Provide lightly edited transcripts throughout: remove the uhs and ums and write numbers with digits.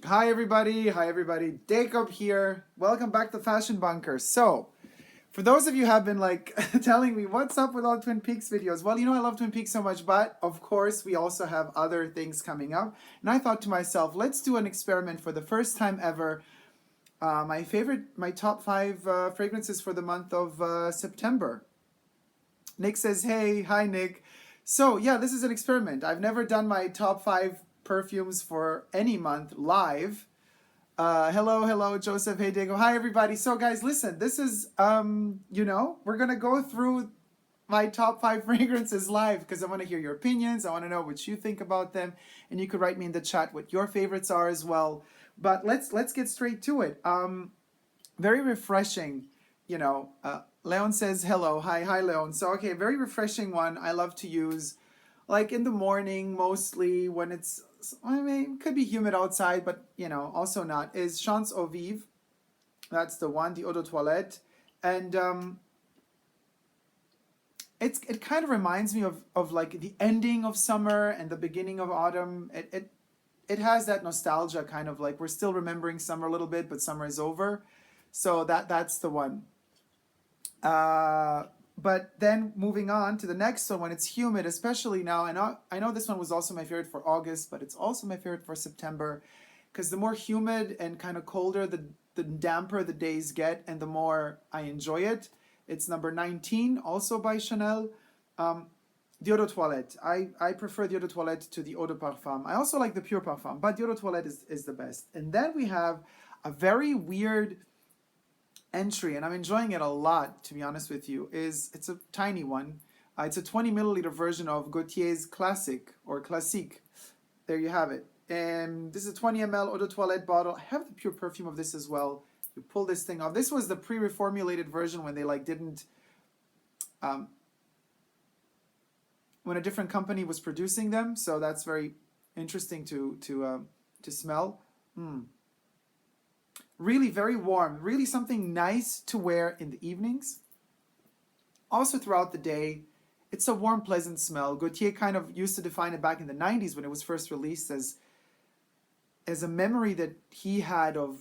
Hi everybody, Dacob here. Welcome back to Fashion Bunker. So, for those of you who have been like telling me what's up with all Twin Peaks videos, well, I love Twin Peaks so much, but of course we also have other things coming up. And I thought to myself, let's do an experiment for the first time ever. My top five fragrances for the month of September. Nick says, hey, hi Nick. So yeah, this is an experiment. I've never done my top five perfumes for any month live. Hello, Joseph. Hey, Diego. Hi, everybody. So, guys, listen. This is, we're gonna go through my top five fragrances live because I want to hear your opinions. I want to know what you think about them, and you could write me in the chat what your favorites are as well. But let's get straight to it. Very refreshing. Leon says hello. Hi, Leon. So, okay, very refreshing one. I love to use like in the morning mostly when it's, it could be humid outside, but also not, is Chance Eau Vive. That's the one, the eau de toilette. And it kind of reminds me of like the ending of summer and the beginning of autumn. It has that nostalgia, kind of like we're still remembering summer a little bit, but summer is over. So that's the one. But then moving on to the next one, when it's humid, especially now, I know this one was also my favorite for August, but it's also my favorite for September, because the more humid and kind of colder, the damper the days get, and the more I enjoy it. It's number 19, also by Chanel. The eau de toilette. I prefer the eau de toilette to the eau de parfum. I also like the pure parfum, but the eau de toilette is the best. And then we have a very weird entry, and I'm enjoying it a lot, to be honest with you. It's a tiny one. It's a 20 milliliter version of Gautier's Classic or Classique. There you have it. And this is a 20 ml eau de toilette bottle. I have the pure perfume of this as well. You pull this thing off. This was the pre-reformulated version when they like didn't, when a different company was producing them. So that's very interesting to smell. Really very warm, really something nice to wear in the evenings. Also throughout the day, it's a warm, pleasant smell. Gautier kind of used to define it back in the 90s when it was first released as a memory that he had of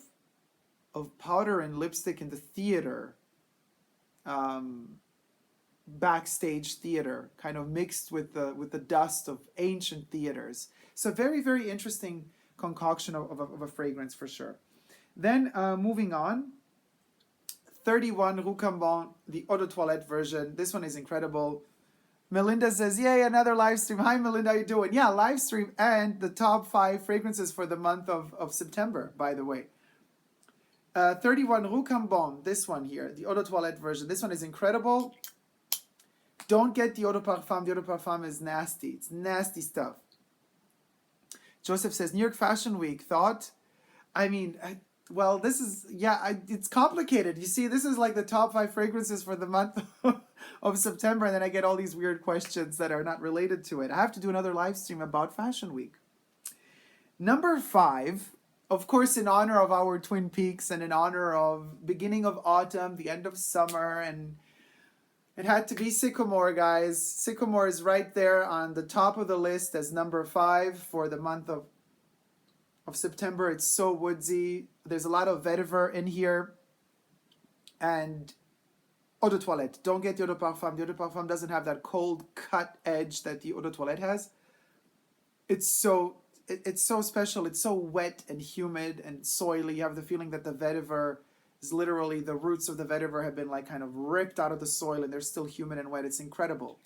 powder and lipstick in the theater, backstage theater, kind of mixed with the dust of ancient theaters. So very, very interesting concoction of a fragrance for sure. Then moving on, 31 Rue Cambon, the eau de toilette version. This one is incredible. Melinda says, yay, another live stream. Hi, Melinda, how you doing? Yeah, live stream and the top five fragrances for the month of September, by the way. 31 Rue Cambon, this one here, the eau de toilette version. This one is incredible. Don't get the eau de parfum. The eau de parfum is nasty. It's nasty stuff. Joseph says, New York Fashion Week, thought? Well, this is, it's complicated. You see, this is like the top five fragrances for the month of September, and then I get all these weird questions that are not related to it. I have to do another live stream about Fashion Week. Number five, of course, in honor of our Twin Peaks and in honor of beginning of autumn, the end of summer, and it had to be Sycamore, guys. Sycamore is right there on the top of the list as number five for the month of September. It's so woodsy. There's a lot of vetiver in here. And eau de toilette. Don't get the eau de parfum. The eau de parfum doesn't have that cold cut edge that the eau de toilette has. It's so special. It's so wet and humid and soily. You have the feeling that the vetiver is literally, the roots of the vetiver have been like kind of ripped out of the soil and they're still humid and wet. It's incredible.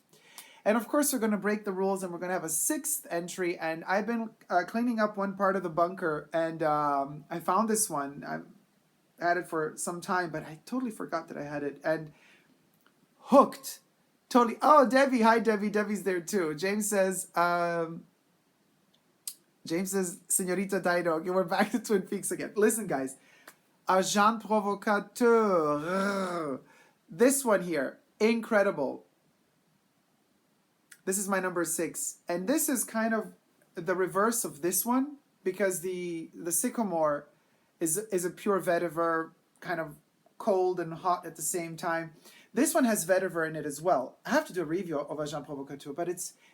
And of course, we're going to break the rules and we're going to have a sixth entry. And I've been cleaning up one part of the bunker, and I found this one. I've had it for some time, but I totally forgot that I had it. And hooked. Totally. Oh, Debbie. Hi, Debbie. Debbie's there too. James says, Señorita Dido. Okay, we're back to Twin Peaks again. Listen, guys. Agent Provocateur. This one here. Incredible. This is my number 6, and this is kind of the reverse of this one, because the Sycamore is a pure vetiver, kind of cold and hot at the same time. This one has vetiver in it as well. I have to do a review of Agent Provocateur, but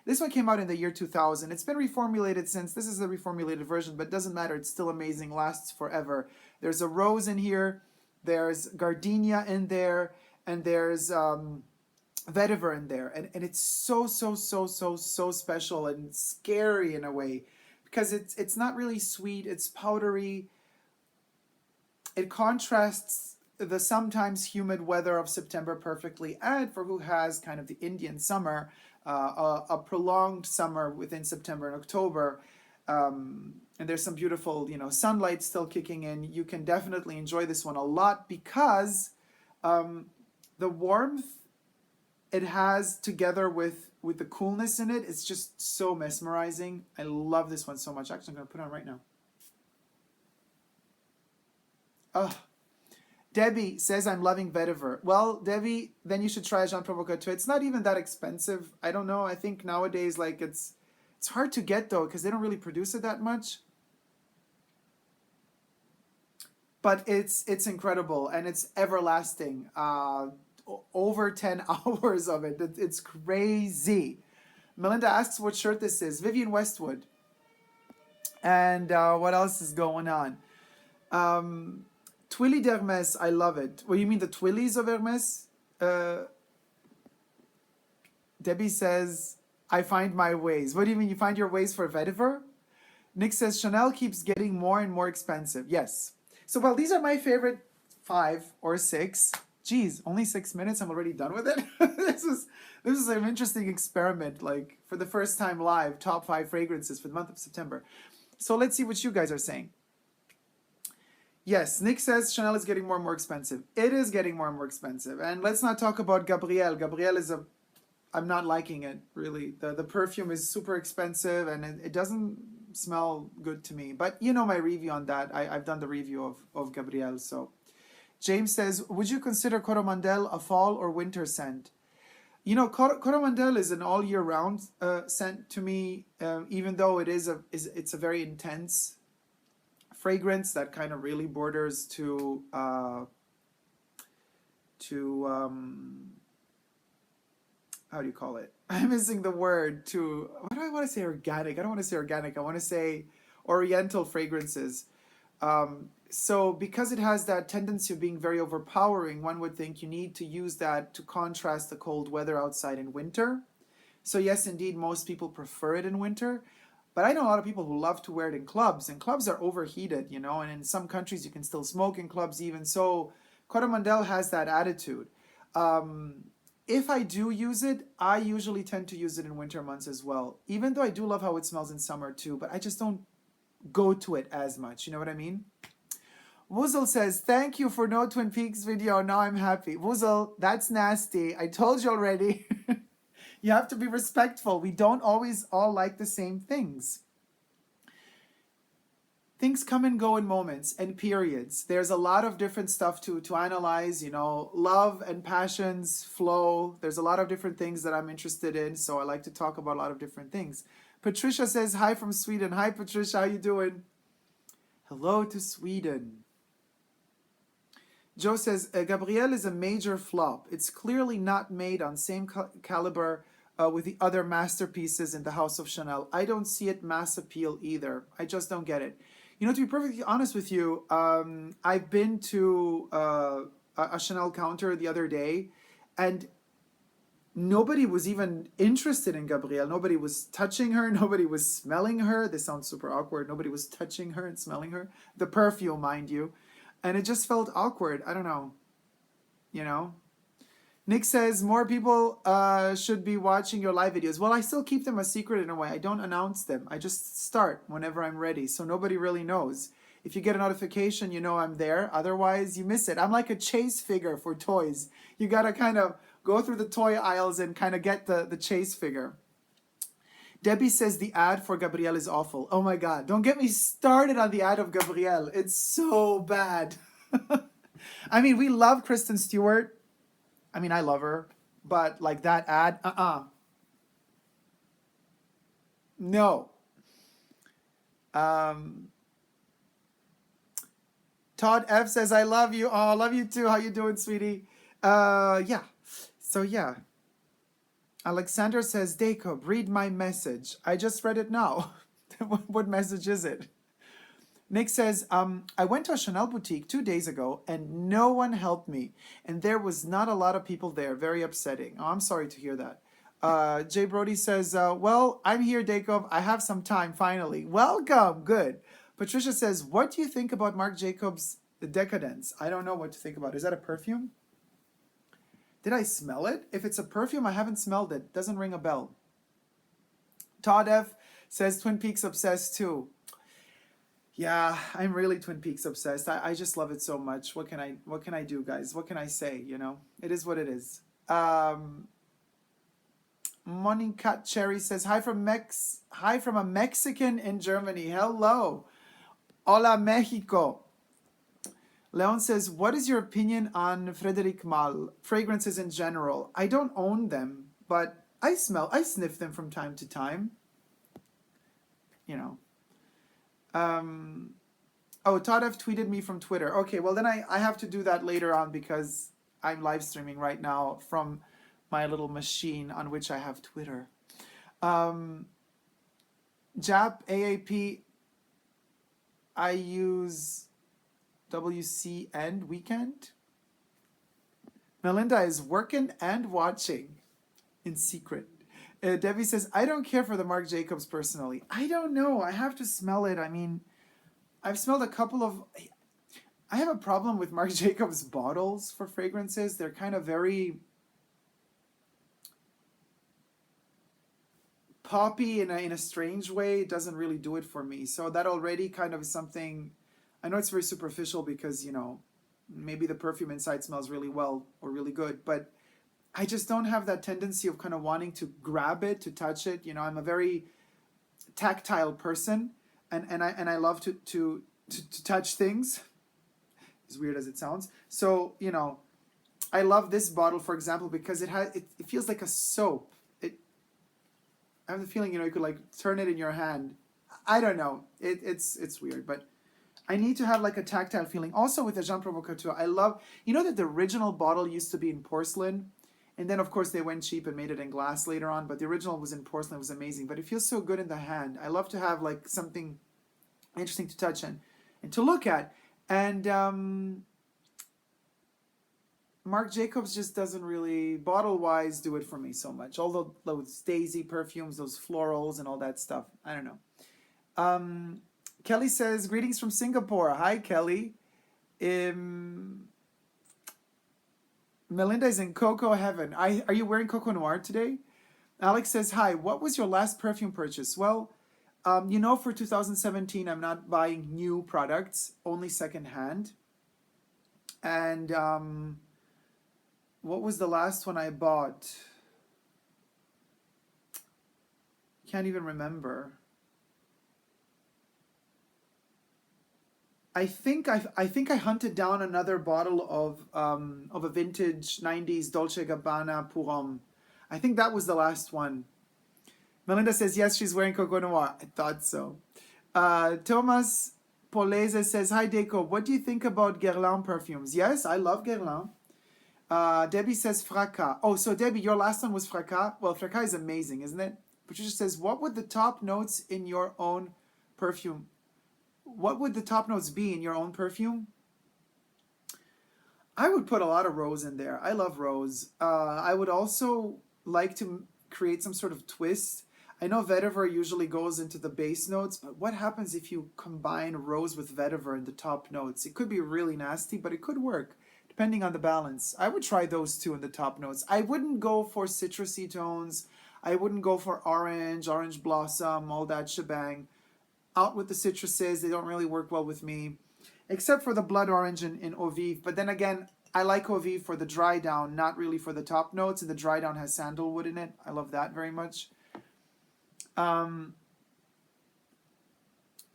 this one came out in the year 2000. It's been reformulated since. This is a reformulated version, but it doesn't matter. It's still amazing, lasts forever. There's a rose in here, there's gardenia in there, and there's vetiver in there. And it's so special and scary in a way, because it's not really sweet, it's powdery. It contrasts the sometimes humid weather of September perfectly, and for who has kind of the Indian summer, a prolonged summer within September and October, and there's some beautiful, sunlight still kicking in. You can definitely enjoy this one a lot, because the warmth it has together with the coolness in it, it's just so mesmerizing. I love this one so much. Actually, I'm going to put it on right now. Oh. Debbie says, I'm loving vetiver. Well, Debbie, then you should try Agent Provocateur. It's not even that expensive. I don't know. I think nowadays, like, it's hard to get, though, because they don't really produce it that much. But it's incredible, and it's everlasting. Over 10 hours of it. It's crazy. Melinda asks what shirt this is. Vivienne Westwood. And what else is going on? Twilly d'Hermès, I love it. Well, you mean the Twillies of Hermès? Debbie says, I find my ways. What do you mean, you find your ways for vetiver? Nick says, Chanel keeps getting more and more expensive. Yes. So, well, these are my favorite 5 or 6. Geez, only 6 minutes, I'm already done with it. This is an interesting experiment, like, for the first time live, top 5 fragrances for the month of September. So let's see what you guys are saying. Yes, Nick says Chanel is getting more and more expensive. It is getting more and more expensive. And let's not talk about Gabrielle. Gabrielle is I'm not liking it, really. The perfume is super expensive, and it doesn't smell good to me. But you know my review on that. I've done the review of Gabrielle. So James says, would you consider Coromandel a fall or winter scent? Coromandel is an all year round scent to me, even though it's a very intense fragrance that kind of really borders to how do you call it? I'm missing the word. What do I want to say? Organic. I don't want to say organic. I want to say oriental fragrances. So because it has that tendency of being very overpowering, one would think you need to use that to contrast the cold weather outside in winter. So yes, indeed, most people prefer it in winter. But I know a lot of people who love to wear it in clubs, and clubs are overheated, and in some countries you can still smoke in clubs even. So Coromandel has that attitude. If I do use it, I usually tend to use it in winter months as well, even though I do love how it smells in summer too, but I just don't go to it as much, you know what I mean? Wuzel says, thank you for no Twin Peaks video, now I'm happy. Wuzel, that's nasty, I told you already. You have to be respectful. We don't always all like the same things. Things come and go in moments and periods. There's a lot of different stuff to analyze, love and passions flow. There's a lot of different things that I'm interested in, so I like to talk about a lot of different things. Patricia says, hi from Sweden. Hi, Patricia, how you doing? Hello to Sweden. Joe says, Gabrielle is a major flop. It's clearly not made on same caliber with the other masterpieces in the House of Chanel. I don't see it mass appeal either. I just don't get it. To be perfectly honest with you, I've been to a Chanel counter the other day, and nobody was even interested in Gabrielle. Nobody was touching her. Nobody was smelling her. This sounds super awkward. Nobody was touching her and smelling her. The perfume, mind you. And it just felt awkward. I don't know. Nick says, more people should be watching your live videos. Well, I still keep them a secret in a way. I don't announce them. I just start whenever I'm ready. So nobody really knows. If you get a notification, you know I'm there. Otherwise, you miss it. I'm like a chase figure for toys. You got to kind of go through the toy aisles and kind of get the chase figure. Debbie says the ad for Gabrielle is awful. Oh my God, don't get me started on the ad of Gabrielle. It's so bad. I mean, we love Kristen Stewart. I mean, I love her, but like that ad, no. Todd F says, I love you. Oh, I love you too. How you doing, sweetie? Yeah. So yeah, Alexander says, Dacob, read my message. I just read it now. What message is it? Nick says, I went to a Chanel boutique 2 days ago and no one helped me. And there was not a lot of people there. Very upsetting. Oh, I'm sorry to hear that. Jay Brody says, well, I'm here, Dacob. I have some time, finally. Welcome. Good. Patricia says, what do you think about Marc Jacobs' The Decadence? I don't know what to think about. Is that a perfume? Did I smell it? If it's a perfume, I haven't smelled it. Doesn't ring a bell. Todd F says, Twin Peaks obsessed too. Yeah, I'm really Twin Peaks obsessed. I just love it so much. What can I do, guys? What can I say? You know, it is what it is. Morning Cut Cherry says, hi from a Mexican in Germany. Hello. Hola, Mexico. Leon says, what is your opinion on Frédéric Malle fragrances in general? I don't own them, but I sniff them from time to time. You know. Oh, Todd F tweeted me from Twitter. Okay, well then I have to do that later on because I'm live streaming right now from my little machine on which I have Twitter. Jap AAP, I use WC and Weekend. Melinda is working and watching in secret. Debbie says, I don't care for the Marc Jacobs personally. I don't know. I have to smell it. I mean, I've smelled a couple of... I have a problem with Marc Jacobs bottles for fragrances. They're kind of very poppy in a strange way. It doesn't really do it for me. So that already kind of is something... I know it's very superficial because, you know, maybe the perfume inside smells really well or really good, but I just don't have that tendency of kind of wanting to grab it, to touch it. You know, I'm a very tactile person, and I love to touch things, as weird as it sounds. So, you know, I love this bottle, for example, because it feels like a soap. I have the feeling, you know, you could like turn it in your hand. I don't know. It's weird, but I need to have like a tactile feeling. Also with the Jean Provocateur, I love, you know that the original bottle used to be in porcelain, and then of course they went cheap and made it in glass later on, but the original was in porcelain. It was amazing, but it feels so good in the hand. I love to have like something interesting to touch and to look at. And Marc Jacobs just doesn't really, bottle-wise, do it for me so much. Although those daisy perfumes, those florals and all that stuff, I don't know. Kelly says, greetings from Singapore. Hi, Kelly. Melinda is in Coco Heaven. Are you wearing Coco Noir today? Alex says, hi, what was your last perfume purchase? Well, you know, for 2017, I'm not buying new products, only secondhand. And what was the last one I bought? Can't even remember. I think I hunted down another bottle of a vintage 90s Dolce Gabbana pour homme. I think that was the last one. Melinda says, yes, she's wearing Coco Noir. I thought so. Thomas Polese says, hi, Dacob. What do you think about Guerlain perfumes? Yes, I love Guerlain. Debbie says, Fracas. Oh, so Debbie, your last one was Fracas? Well, Fracas is amazing, isn't it? Patricia says, what would the top notes in your own perfume? What would the top notes be in your own perfume? I would put a lot of rose in there. I love rose. I would also like to create some sort of twist. I know vetiver usually goes into the base notes, but what happens if you combine rose with vetiver in the top notes? It could be really nasty, but it could work, depending on the balance. I would try those two in the top notes. I wouldn't go for citrusy tones. I wouldn't go for orange blossom, all that shebang. Out with the citruses, they don't really work well with me, except for the blood orange in Eau Vive. But then again, I like Eau Vive for the dry down, not really for the top notes, and the dry down has sandalwood in it. I love that very much.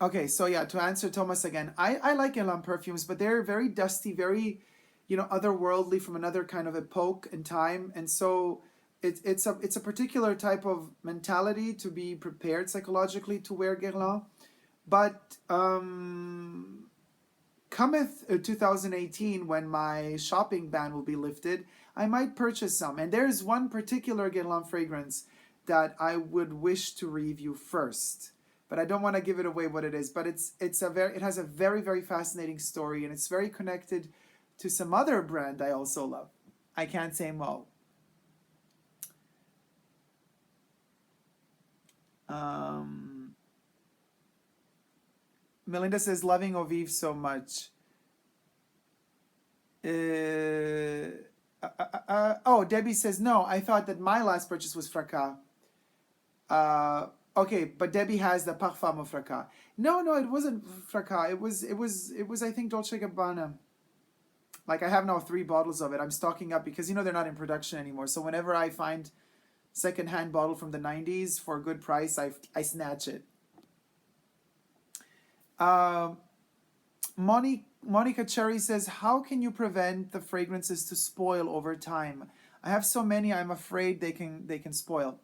Okay, so yeah, to answer Thomas again, I like Guerlain perfumes, but they're very dusty, very, you know, otherworldly from another kind of epoch and time, and so it's a particular type of mentality to be prepared psychologically to wear Guerlain. But kind cometh 2018, when my shopping ban will be lifted, I might purchase some. And there's one particular Guerlain fragrance that I would wish to review first, but I don't want to give it away what it is. But it has a very, very fascinating story, and it's very connected to some other brand I also love. I can't say mo. Melinda says, loving Au Vive so much. Oh, Debbie says, no, I thought that my last purchase was Fracas. Okay, but Debbie has the Parfum of Fracas. No, it wasn't Fracas. It was I think Dolce Gabbana. Like, I have now 3 bottles of it. I'm stocking up because, they're not in production anymore. So whenever I find secondhand bottle from the 90s for a good price, I snatch it. Monica Cherry says, how can you prevent the fragrances to spoil over time? I have so many, I'm afraid they can spoil.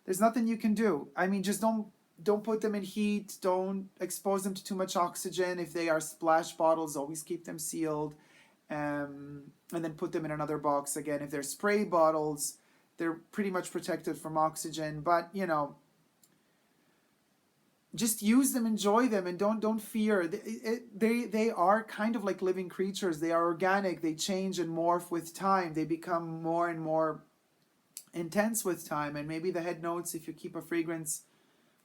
There's nothing you can do. I mean, just don't put them in heat. Don't expose them to too much oxygen. If they are splash bottles, always keep them sealed. And then put them in another box again. If they're spray bottles, they're pretty much protected from oxygen. But, just use them, enjoy them, and don't fear. They are kind of like living creatures. They are organic. They change and morph with time. They become more and more intense with time. And maybe the head notes, if you keep a fragrance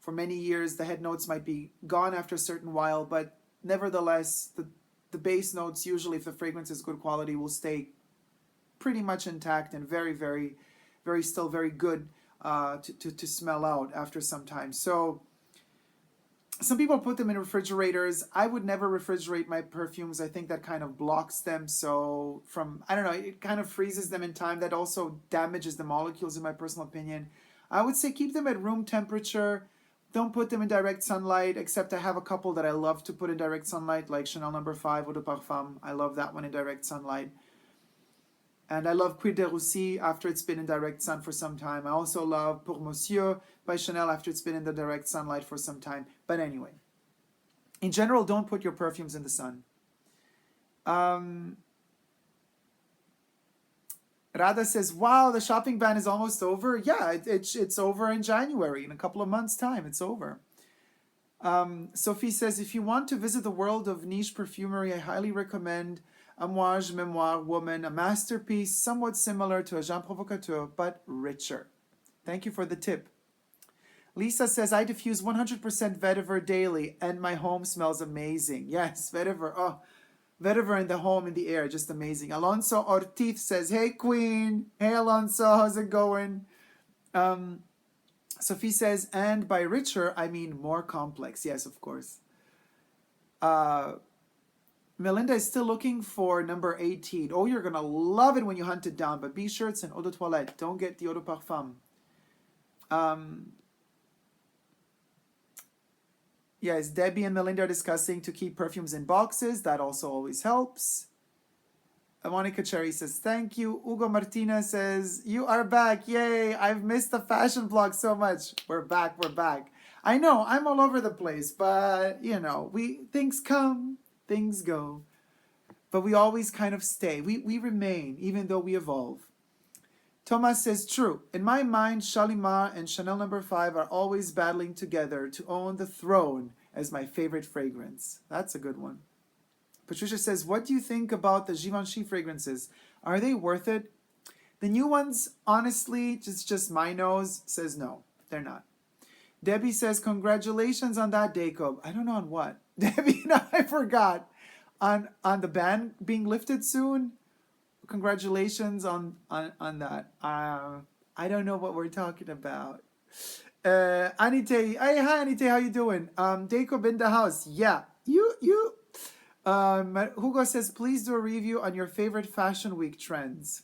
for many years, the head notes might be gone after a certain while. But nevertheless, the base notes, usually if the fragrance is good quality, will stay pretty much intact and very, very, very still very good to smell out after some time. So some people put them in refrigerators. I would never refrigerate my perfumes. I think that kind of blocks them. So I don't know, it kind of freezes them in time. That also damages the molecules, in my personal opinion. I would say keep them at room temperature. Don't put them in direct sunlight, except I have a couple that I love to put in direct sunlight, like Chanel No. 5 Eau de Parfum. I love that one in direct sunlight. And I love CUIR de RUSSIE after it's been in direct sun for some time. I also love Pour Monsieur by Chanel after it's been in the direct sunlight for some time. But anyway, in general, don't put your perfumes in the sun. Radha says, wow, the shopping ban is almost over. Yeah, it's over in January. In a couple of months' time, it's over. Sophie says, if you want to visit the world of niche perfumery, I highly recommend Amouage Memoire Woman, a masterpiece somewhat similar to a Jean Provocateur, but richer. Thank you for the tip. Lisa says, I diffuse 100% vetiver daily, and my home smells amazing. Yes, vetiver. Oh, vetiver in the home, in the air, just amazing. Alonso Ortiz says, hey, Queen. Hey, Alonso, how's it going? Sophie says, and by richer, I mean more complex. Yes, of course. Melinda is still looking for number 18. Oh, you're going to love it when you hunt it down, but be sure it's an eau de toilette. Don't get the eau de parfum. Yes, Debbie and Melinda are discussing to keep perfumes in boxes. That also always helps. Monica Cherry says, thank you. Hugo Martinez says, you are back. Yay, I've missed the fashion blog so much. We're back, we're back. I know, I'm all over the place, but, you know, things come, things go. But we always kind of stay. We remain, even though we evolve. Thomas says, true. In my mind, Shalimar and Chanel No. 5 are always battling together to own the throne as my favorite fragrance. That's a good one. Patricia says, what do you think about the Givenchy fragrances? Are they worth it? The new ones, honestly, just my nose says no, they're not. Debbie says, congratulations on that, Dacob. I don't know on what. Debbie, no, I forgot. On the ban being lifted soon? Congratulations on that. I don't know what we're talking about. Anite, hi Anite, how you doing? Dacob in the house. Yeah, you. Hugo says, please do a review on your favorite Fashion Week trends.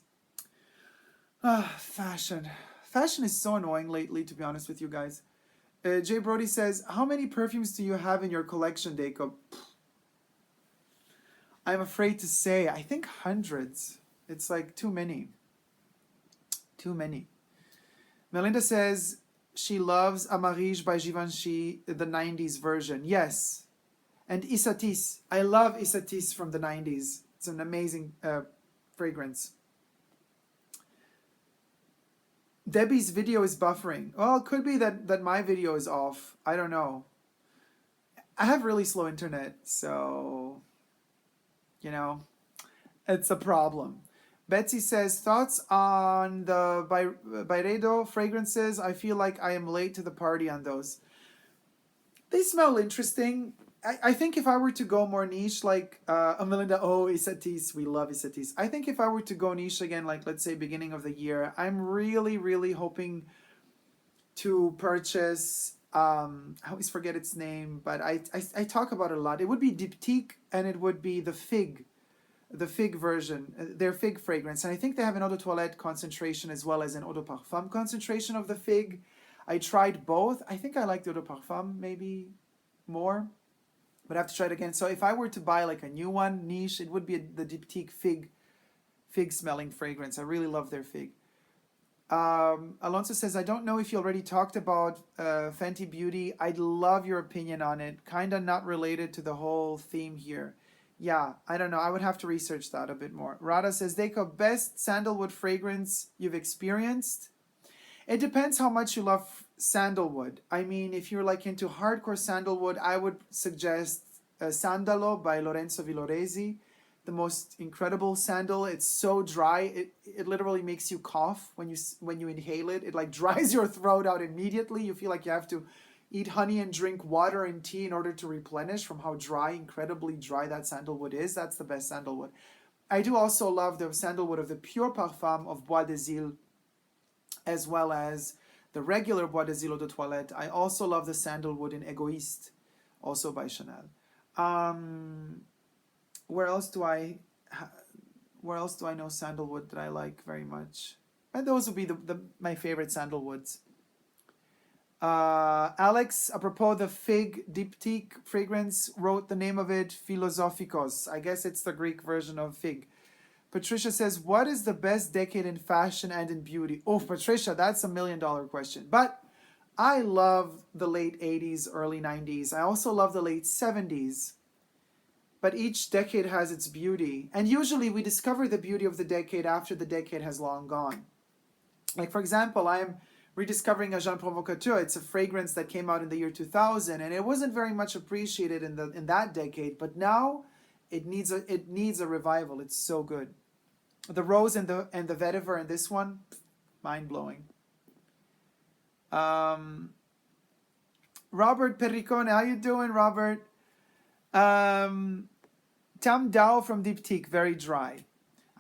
Fashion is so annoying lately, to be honest with you guys. Jay Brody says, how many perfumes do you have in your collection, Dacob? I'm afraid to say, I think hundreds. It's like too many. Too many. Melinda says she loves Amarige by Givenchy, the 90s version. Yes. And Isatis. I love Isatis from the 90s. It's an amazing fragrance. Debbie's video is buffering. Well, it could be that my video is off. I don't know. I have really slow internet, so, you know, it's a problem. Betsy says, thoughts on the Byredo fragrances? I feel like I am late to the party on those. They smell interesting. I think if I were to go more niche, like Melinda, oh, Isatis, we love Isatis. I think if I were to go niche again, like let's say beginning of the year, I'm really, really hoping to purchase, I always forget its name, but I talk about it a lot. It would be Diptyque, and it would be the fig version, their fig fragrance. And I think they have an eau de toilette concentration as well as an eau de parfum concentration of the fig. I tried both. I think I like the eau de parfum maybe more, but I have to try it again. So if I were to buy like a new one, niche, it would be the Diptyque fig smelling fragrance. I really love their fig. Alonso says, I don't know if you already talked about Fenty Beauty. I'd love your opinion on it. Kind of not related to the whole theme here. Yeah, I don't know. I would have to research that a bit more. Rada says, Dacob, best sandalwood fragrance you've experienced? It depends how much you love sandalwood. I mean, if you're like into hardcore sandalwood, I would suggest Sandalo by Lorenzo Villoresi. The most incredible sandal. It's so dry. It literally makes you cough when you inhale it. It like dries your throat out immediately. You feel like you have to eat honey and drink water and tea in order to replenish from how dry, incredibly dry that sandalwood is. That's the best sandalwood. I do also love the sandalwood of the Pure Parfum of Bois des Îles, as well as the regular Bois des Îles Eau de Toilette. I also love the sandalwood in Egoiste, also by Chanel. Where else do I know sandalwood that I like very much? And those would be my favorite sandalwoods. Alex, apropos the fig Diptyque fragrance, wrote the name of it Philosophikos. I guess it's the Greek version of fig. Patricia says, what is the best decade in fashion and in beauty? Oh, Patricia, that's $1 million question. But I love the late 80s, early 90s. I also love the late 70s. But each decade has its beauty. And usually we discover the beauty of the decade after the decade has long gone. Like, for example, I am rediscovering a Jean Provocateur. It's a fragrance that came out in the year 2000, and it wasn't very much appreciated in that decade. But now it needs a revival. It's so good. The rose and the vetiver in this one, mind blowing. Robert Perricone, how you doing, Robert? Tam Dao from Diptyque, very dry.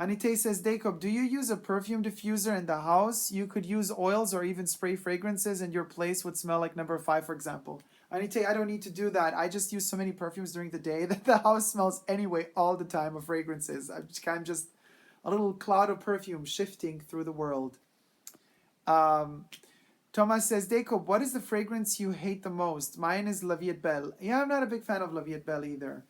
Anite says, Dacob, do you use a perfume diffuser in the house? You could use oils or even spray fragrances and your place would smell like number 5, for example. Anite, I don't need to do that. I just use so many perfumes during the day that the house smells anyway all the time of fragrances. I'm just a little cloud of perfume shifting through the world. Thomas says, Dacob, what is the fragrance you hate the most? Mine is La Vie est Belle. Yeah, I'm not a big fan of La Vie est Belle either.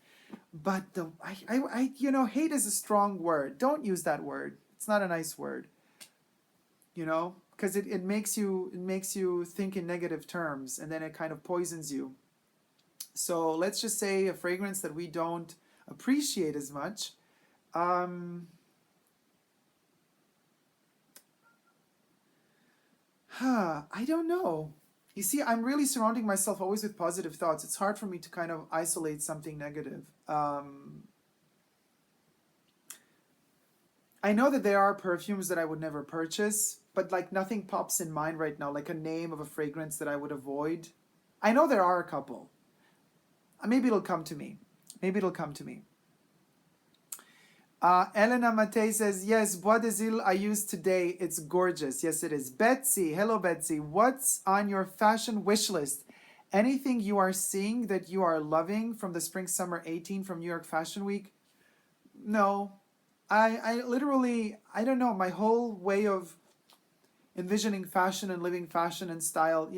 But hate is a strong word. Don't use that word. It's not a nice word. Because it makes you think in negative terms, and then it kind of poisons you. So let's just say a fragrance that we don't appreciate as much. I don't know. You see, I'm really surrounding myself always with positive thoughts. It's hard for me to kind of isolate something negative. I know that there are perfumes that I would never purchase, but like nothing pops in mind right now, like a name of a fragrance that I would avoid. I know there are a couple. Maybe it'll come to me. Elena Matei says, yes, Bois des Îles I used today. It's gorgeous. Yes, it is. Betsy, hello, Betsy. What's on your fashion wish list? Anything you are seeing that you are loving from the Spring-Summer 18 from New York Fashion Week? No. I literally, I don't know, my whole way of envisioning fashion and living fashion and style,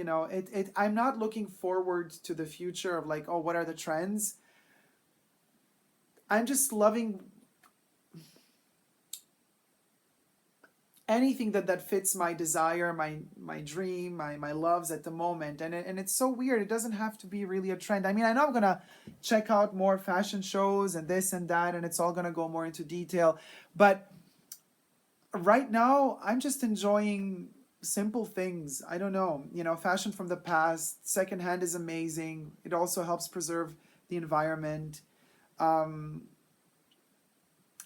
I'm not looking forward to the future of like, oh, what are the trends? I'm just loving... anything that fits my desire, my dream, my loves at the moment. And it's so weird. It doesn't have to be really a trend. I mean, I know I'm gonna check out more fashion shows and this and that, and it's all gonna go more into detail. But right now, I'm just enjoying simple things. I don't know, you know, fashion from the past, secondhand is amazing. It also helps preserve the environment. Um,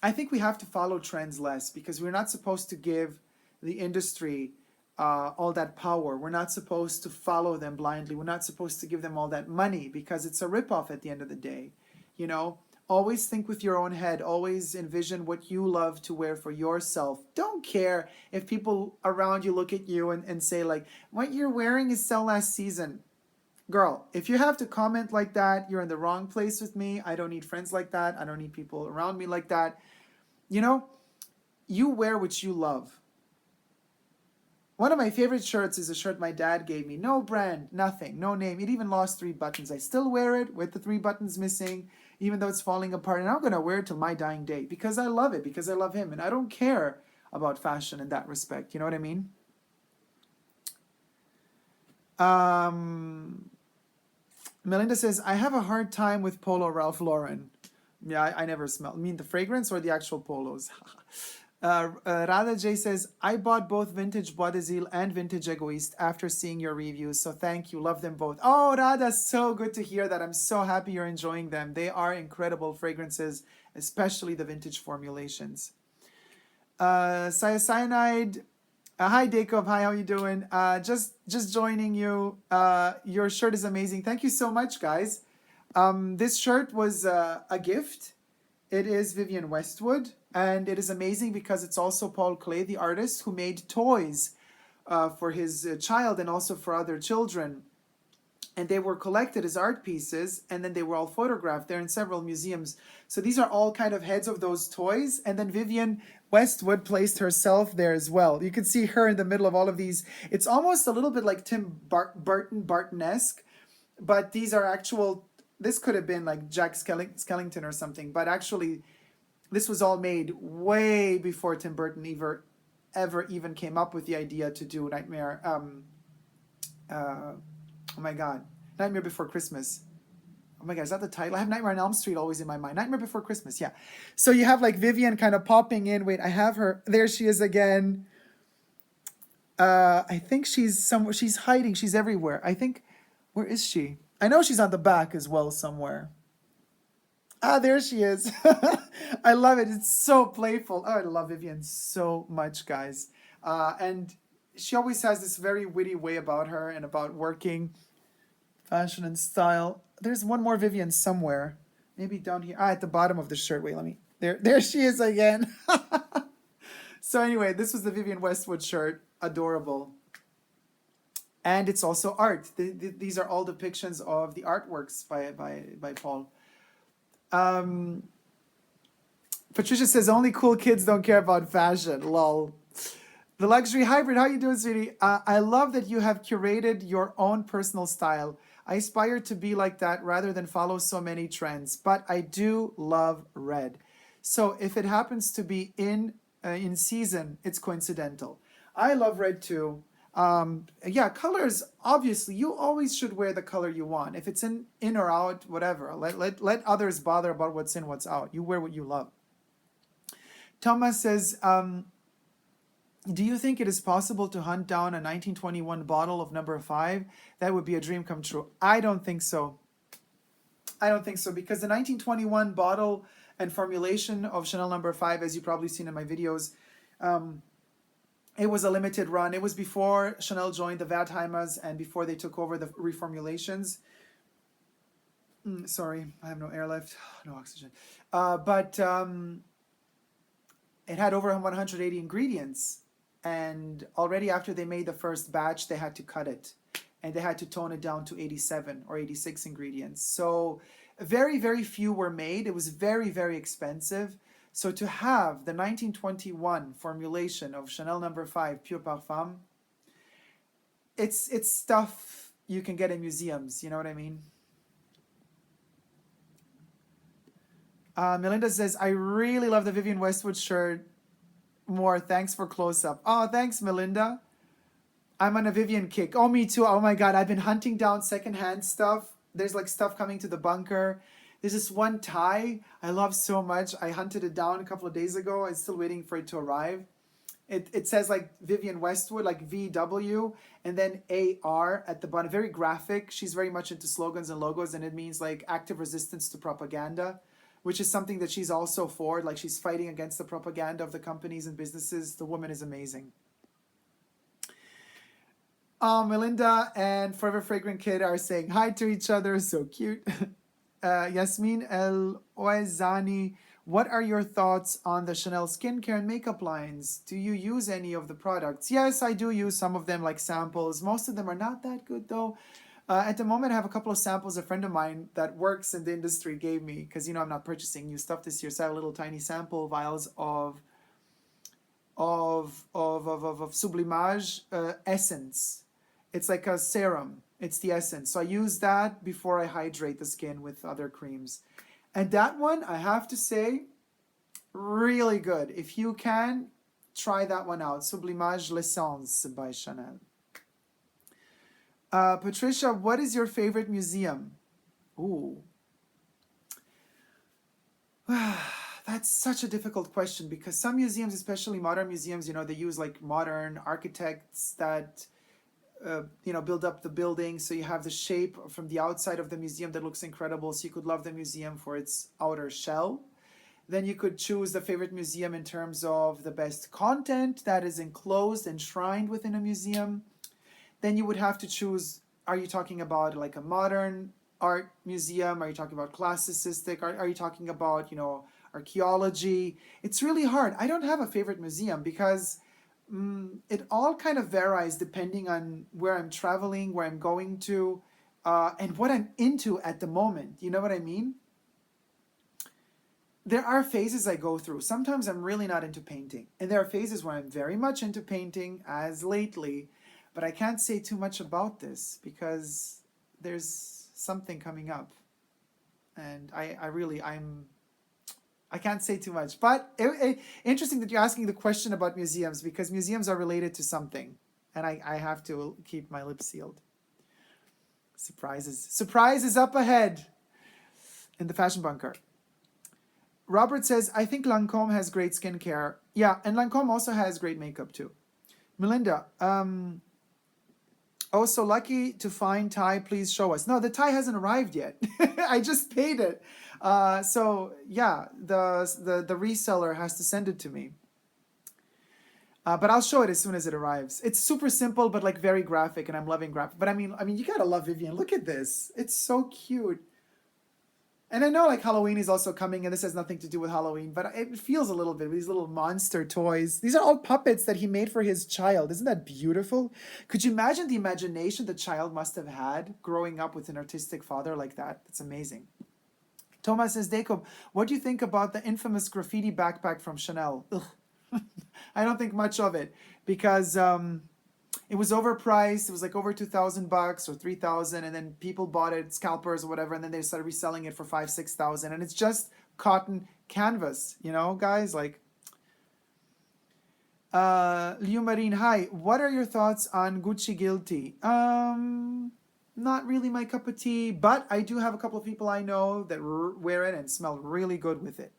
I think we have to follow trends less because we're not supposed to give the industry all that power. We're not supposed to follow them blindly. We're not supposed to give them all that money because it's a ripoff at the end of the day. You know, always think with your own head. Always envision what you love to wear for yourself. Don't care if people around you look at you and say like, what you're wearing is sell last season. Girl, if you have to comment like that, you're in the wrong place with me. I don't need friends like that. I don't need people around me like that. You know, you wear what you love. One of my favorite shirts is a shirt my dad gave me. No brand, nothing, no name. It even lost 3 buttons. I still wear it with the 3 buttons missing, even though it's falling apart. And I'm going to wear it till my dying day because I love it, because I love him. And I don't care about fashion in that respect. You know what I mean? Melinda says, I have a hard time with Polo Ralph Lauren. Yeah, I never smell. I mean, the fragrance or the actual polos? Radha J says, I bought both vintage Bois d'Azil and vintage Egoiste after seeing your reviews. So thank you. Love them both. Oh, Radha, so good to hear that. I'm so happy you're enjoying them. They are incredible fragrances, especially the vintage formulations. Cyanide. Hi, Dacob. Hi, how you doing? Just joining you. Your shirt is amazing. Thank you so much, guys. This shirt was a gift. It is Vivienne Westwood, and it is amazing because it's also Paul Klee, the artist, who made toys for his child and also for other children. And they were collected as art pieces, and then they were all photographed. They're in several museums. So these are all kind of heads of those toys. And then Vivienne Westwood placed herself there as well. You can see her in the middle of all of these. It's almost a little bit like Tim Burton-esque, but these are actual. This could have been like Jack Skellington or something, but actually this was all made way before Tim Burton ever even came up with the idea to do Nightmare. Oh my God, Nightmare Before Christmas. Oh my God, is that the title? I have Nightmare on Elm Street always in my mind. Nightmare Before Christmas, yeah. So you have like Vivienne kind of popping in. Wait, I have her. There she is again. I think she's somewhere. She's hiding. She's everywhere. I think, where is she? I know she's on the back as well somewhere. Ah, there she is. I love it. It's so playful. Oh, I love Vivienne so much, guys. And she always has this very witty way about her and about working, fashion and style. There's one more Vivienne somewhere. Maybe down here. Ah, at the bottom of the shirt. Wait, let me. There she is again. So anyway, this was the Vivienne Westwood shirt. Adorable. And it's also art. These are all depictions of the artworks by Paul. Patricia says, only cool kids don't care about fashion. Lol. The Luxury Hybrid, how you doing, sweetie? I love that you have curated your own personal style. I aspire to be like that rather than follow so many trends. But I do love red. So if it happens to be in season, it's coincidental. I love red too. Yeah, colors, obviously, you always should wear the color you want. If it's in or out, whatever. Let others bother about what's in, what's out. You wear what you love. Thomas says, do you think it is possible to hunt down a 1921 bottle of number 5? That would be a dream come true. I don't think so. I don't think so, because the 1921 bottle and formulation of Chanel number 5, as you've probably seen in my videos, it was a limited run. It was before Chanel joined the Wertheimers and before they took over the reformulations. Sorry, I have no air left, no oxygen. But it had over 180 ingredients. And already after they made the first batch, they had to cut it. And they had to tone it down to 87 or 86 ingredients. So very, very few were made. It was very, very expensive. So to have the 1921 formulation of Chanel number 5 Pure Parfum, it's stuff you can get in museums, you know what I mean? Melinda says, I really love the Vivienne Westwood shirt. more. Thanks for close-up. Oh, thanks, Melinda. I'm on a Vivienne kick. Oh, me too. Oh my God, I've been hunting down secondhand stuff. There's like stuff coming to the bunker. There's this one tie I love so much. I hunted it down a couple of days ago. I'm still waiting for it to arrive. It says like Vivienne Westwood, like VW, and then AR at the bottom. Very graphic. She's very much into slogans and logos, and it means like active resistance to propaganda, which is something that she's also for. Like she's fighting against the propaganda of the companies and businesses. The woman is amazing. Melinda and Forever Fragrant Kid are saying hi to each other. So cute. Yasmin El Oezani, what are your thoughts on the Chanel skincare and makeup lines? Do you use any of the products? Yes, I do use some of them, like samples. Most of them are not that good though. At the moment, I have a couple of samples a friend of mine that works in the industry gave me, because I'm not purchasing new stuff this year. So I have little tiny sample vials of Sublimage essence. It's like a serum. It's the essence. So I use that before I hydrate the skin with other creams. And that one, I have to say, really good. If you can, try that one out. Sublimage l'essence by Chanel. Patricia, what is your favorite museum? Ooh. That's such a difficult question, because some museums, especially modern museums, they use like modern architects that build up the building, so you have the shape from the outside of the museum that looks incredible, so you could love the museum for its outer shell. Then you could choose the favorite museum in terms of the best content that is enclosed, enshrined within a museum. Then you would have to choose, are you talking about like a modern art museum? Are you talking about classicistic? Are you talking about, archaeology? It's really hard. I don't have a favorite museum, because it all kind of varies depending on where I'm traveling, where I'm going to, and what I'm into at the moment. You know what I mean? There are phases I go through. Sometimes I'm really not into painting, and there are phases where I'm very much into painting, as lately, but I can't say too much about this because there's something coming up, and I can't say too much, but interesting that you're asking the question about museums, because museums are related to something, and I have to keep my lips sealed. Surprises up ahead in the fashion bunker. Robert says, I think Lancome has great skincare. Yeah, and Lancome also has great makeup too. Melinda, oh, so lucky to find tie. Please show us. No, the tie hasn't arrived yet. I just paid it. So yeah, the reseller has to send it to me. But I'll show it as soon as it arrives. It's super simple, but like very graphic, and I'm loving graphic. But I mean, you gotta love Vivienne. Look at this. It's so cute. And I know like Halloween is also coming, and this has nothing to do with Halloween, but it feels a little bit with these little monster toys. These are all puppets that he made for his child. Isn't that beautiful? Could you imagine the imagination the child must have had growing up with an artistic father like that? It's amazing. Thomas says, Dacob, what do you think about the infamous graffiti backpack from Chanel? I don't think much of it, because it was overpriced. It was like over $2,000 or $3,000, and then people bought it, scalpers or whatever, and then they started reselling it for $5,000-$6,000, and it's just cotton canvas, guys. Like, Liu Marine, hi. What are your thoughts on Gucci Guilty? Not really my cup of tea, but I do have a couple of people I know that wear it and smell really good with it.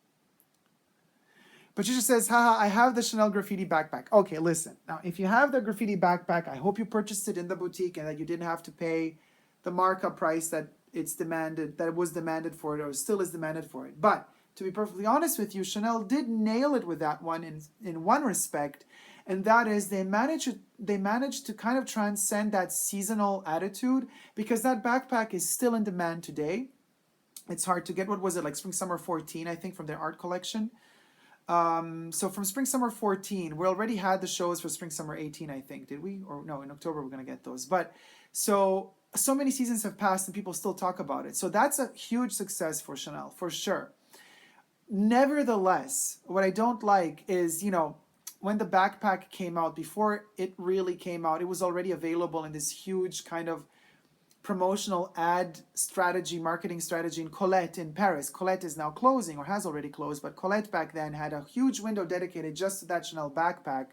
Patricia says, haha, I have the Chanel graffiti backpack. Okay, listen. Now, if you have the graffiti backpack, I hope you purchased it in the boutique and that you didn't have to pay the markup price that it was demanded for it, or still is demanded for it. But to be perfectly honest with you, Chanel did nail it with that one in one respect, and that is they managed to kind of transcend that seasonal attitude, because that backpack is still in demand today. It's hard to get. What was it, like Spring Summer 14, I think, from their art collection? So from Spring Summer 14, we already had the shows for Spring Summer 18, I think. Did we? Or no, in October we're going to get those. But so many seasons have passed and people still talk about it. So that's a huge success for Chanel, for sure. Nevertheless, what I don't like is, when the backpack came out, before it really came out, it was already available in this huge kind of promotional ad strategy, marketing strategy in Colette in Paris. Colette is now closing or has already closed, but Colette back then had a huge window dedicated just to that Chanel backpack,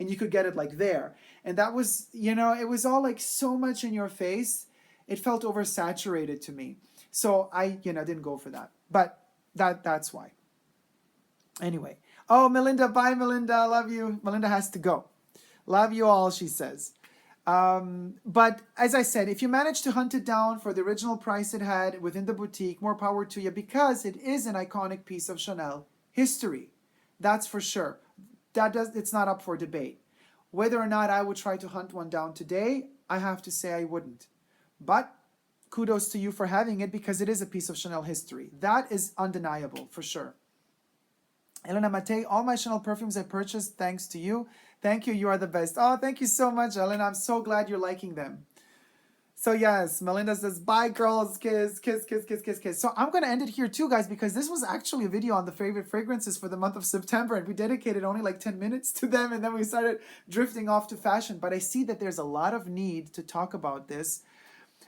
and you could get it like there. And that was, you know, it was all like so much in your face. It felt oversaturated to me. So I, you know, didn't go for that. But that's why. Anyway. Oh, Melinda, bye, Melinda. Love you. Melinda has to go. Love you all, she says. But as I said, if you manage to hunt it down for the original price it had within the boutique, more power to you, because it is an iconic piece of Chanel history. That's for sure. It's not up for debate. Whether or not I would try to hunt one down today, I have to say I wouldn't. But kudos to you for having it, because it is a piece of Chanel history. That is undeniable, for sure. Elena Mate, all my Chanel perfumes I purchased thanks to you. Thank you, you are the best. Oh, thank you so much, Elena. I'm so glad you're liking them. So yes, Melinda says, bye girls, kiss, kiss, kiss, kiss, kiss, kiss. So I'm going to end it here too, guys, because this was actually a video on the favorite fragrances for the month of September, and we dedicated only like 10 minutes to them, and then we started drifting off to fashion. But I see that there's a lot of need to talk about this.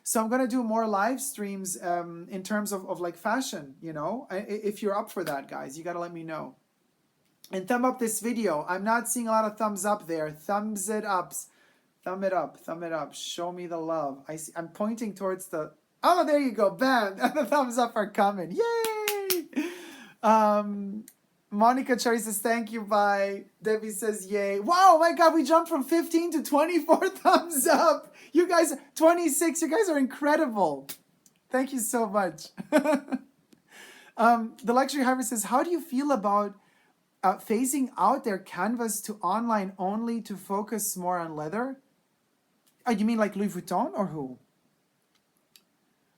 So I'm going to do more live streams in terms of like fashion, you know. If you're up for that, guys, you got to let me know. And thumb up this video. I'm not seeing a lot of thumbs up there. Thumbs it up. Thumb it up. Thumb it up. Show me the love. I'm pointing towards the... Oh, there you go. Bam. The thumbs up are coming. Yay. Monica Cherry says, thank you. Bye. Debbie says, yay. Wow, my God. We jumped from 15 to 24 thumbs up. You guys, 26. You guys are incredible. Thank you so much. The Luxury Harvest says, how do you feel about phasing out their canvas to online only to focus more on leather? You mean like Louis Vuitton or who?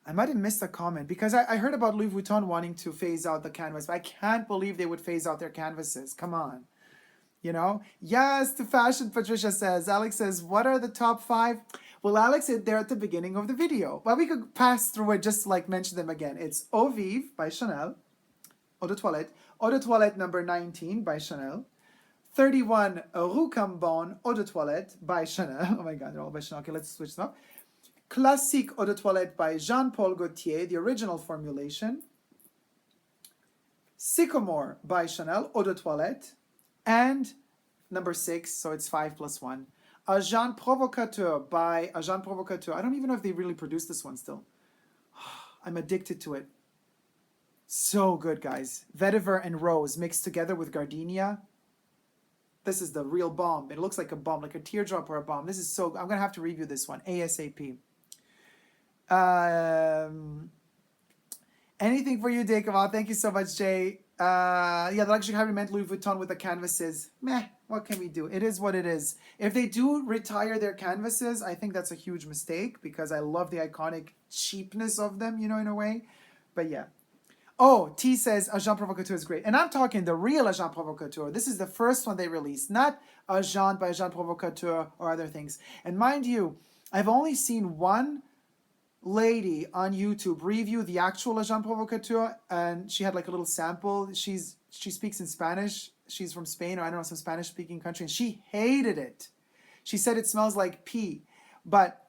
I might have missed a comment, because I heard about Louis Vuitton wanting to phase out the canvas, but I can't believe they would phase out their canvases. Come on. You know? Yes, to fashion, Patricia says. Alex says, what are the top 5? Well, Alex, they're at the beginning of the video. Well, we could pass through it, just like mention them again. It's Eau Vive by Chanel. Eau de Toilette. Eau de Toilette number 19 by Chanel. 31 Rue Cambon Eau de Toilette by Chanel. Oh my God, they're all by Chanel. Okay, let's switch them up. Classique Eau de Toilette by Jean-Paul Gaultier, the original formulation. Sycamore by Chanel Eau de Toilette. And number 6, so it's 5 plus 1. Agent Provocateur by Agent Provocateur. I don't even know if they really produce this one still. I'm addicted to it. So good, guys. Vetiver and rose mixed together with gardenia. This is the real bomb. It looks like a bomb, like a teardrop or a bomb. This is so... I'm going to have to review this one ASAP. Anything for you, Dacob? Oh, thank you so much, Jay. Yeah, the Luxury Harvey meant Louis Vuitton with the canvases. Meh, what can we do? It is what it is. If they do retire their canvases, I think that's a huge mistake, because I love the iconic cheapness of them, you know, in a way. But yeah. Oh, T says Agent Provocateur is great. And I'm talking the real Agent Provocateur. This is the first one they released, not Agent by Agent Provocateur or other things. And mind you, I've only seen one lady on YouTube review the actual Agent Provocateur, and she had like a little sample. She speaks in Spanish. She's from Spain, or I don't know, some Spanish-speaking country, and she hated it. She said it smells like pee. But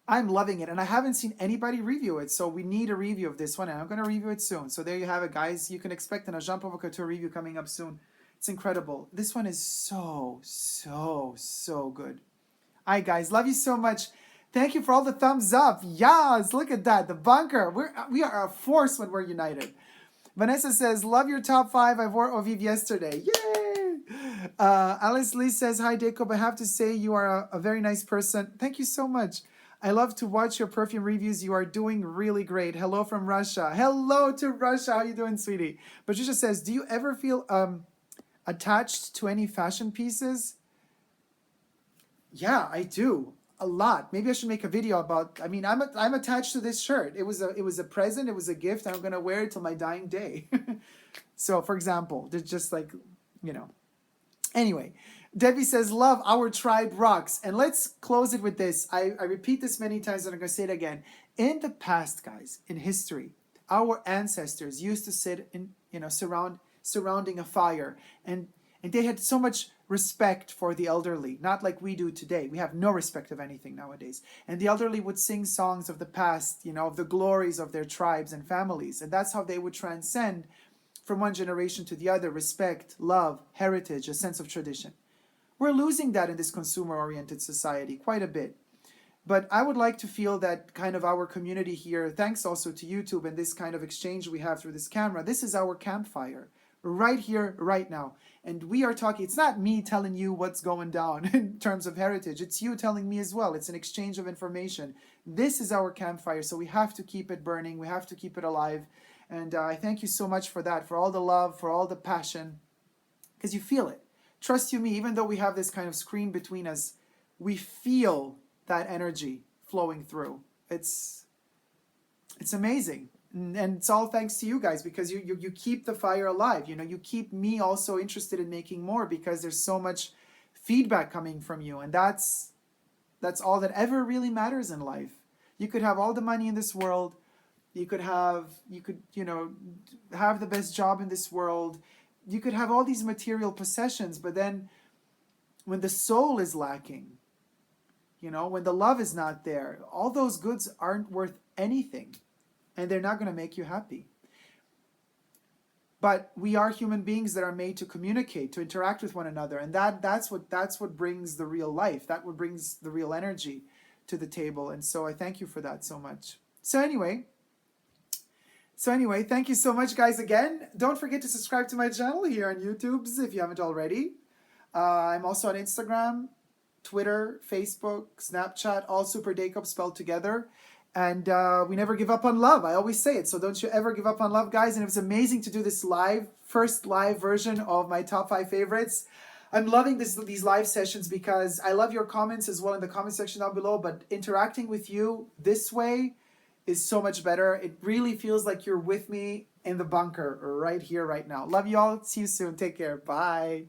I'm loving it, and I haven't seen anybody review it, so we need a review of this one, and I'm going to review it soon. So there you have it, guys. You can expect an Agent Provocateur review coming up soon. It's incredible. This one is so, so, so good. All right, guys. Love you so much. Thank you for all the thumbs up. Yes, look at that. The bunker. We are a force when we're united. Vanessa says, love your top 5. I wore Eau Vive yesterday. Yay! Alice Lee says, hi, Dacob. I have to say you are a very nice person. Thank you so much. I love to watch your perfume reviews. You are doing really great. Hello from Russia. Hello to Russia. How you doing, sweetie? Patricia says, do you ever feel attached to any fashion pieces? Yeah, I do. A lot. Maybe I should make a video about... I mean, I'm attached to this shirt. It was a present. It was a gift. I'm going to wear it till my dying day. So, for example, there's just like, you know. Anyway... Debbie says, love, our tribe rocks. And let's close it with this. I repeat this many times, and I'm going to say it again. In the past, guys, in history, our ancestors used to sit in, you know, surrounding a fire. And they had so much respect for the elderly, not like we do today. We have no respect of anything nowadays. And the elderly would sing songs of the past, of the glories of their tribes and families. And that's how they would transcend from one generation to the other: respect, love, heritage, a sense of tradition. We're losing that in this consumer-oriented society quite a bit. But I would like to feel that kind of our community here, thanks also to YouTube and this kind of exchange we have through this camera, this is our campfire right here, right now. And we are talking, it's not me telling you what's going down in terms of heritage. It's you telling me as well. It's an exchange of information. This is our campfire, so we have to keep it burning. We have to keep it alive. And I thank you so much for that, for all the love, for all the passion, because you feel it. Trust you me, even though we have this kind of screen between us, we feel that energy flowing through. It's amazing. And it's all thanks to you guys, because you keep the fire alive. You keep me also interested in making more, because there's so much feedback coming from you. And that's all that ever really matters in life. You could have all the money in this world. You could have the best job in this world. You could have all these material possessions, but then when the soul is lacking, when the love is not there, all those goods aren't worth anything. And they're not going to make you happy. But we are human beings that are made to communicate, to interact with one another, and that's what brings the real life. That what brings the real energy to the table. And so I thank you for that so much. So anyway, thank you so much, guys. Again, don't forget to subscribe to my channel here on YouTube if you haven't already. I'm also on Instagram, Twitter, Facebook, Snapchat, all Super Dacob spelled together. And we never give up on love. I always say it. So don't you ever give up on love, guys. And it was amazing to do this first live version of my top 5 favorites. I'm loving these live sessions because I love your comments as well in the comment section down below. But interacting with you this way is so much better. It really feels like you're with me in the bunker right here, right now. Love you all. See you soon. Take care. Bye.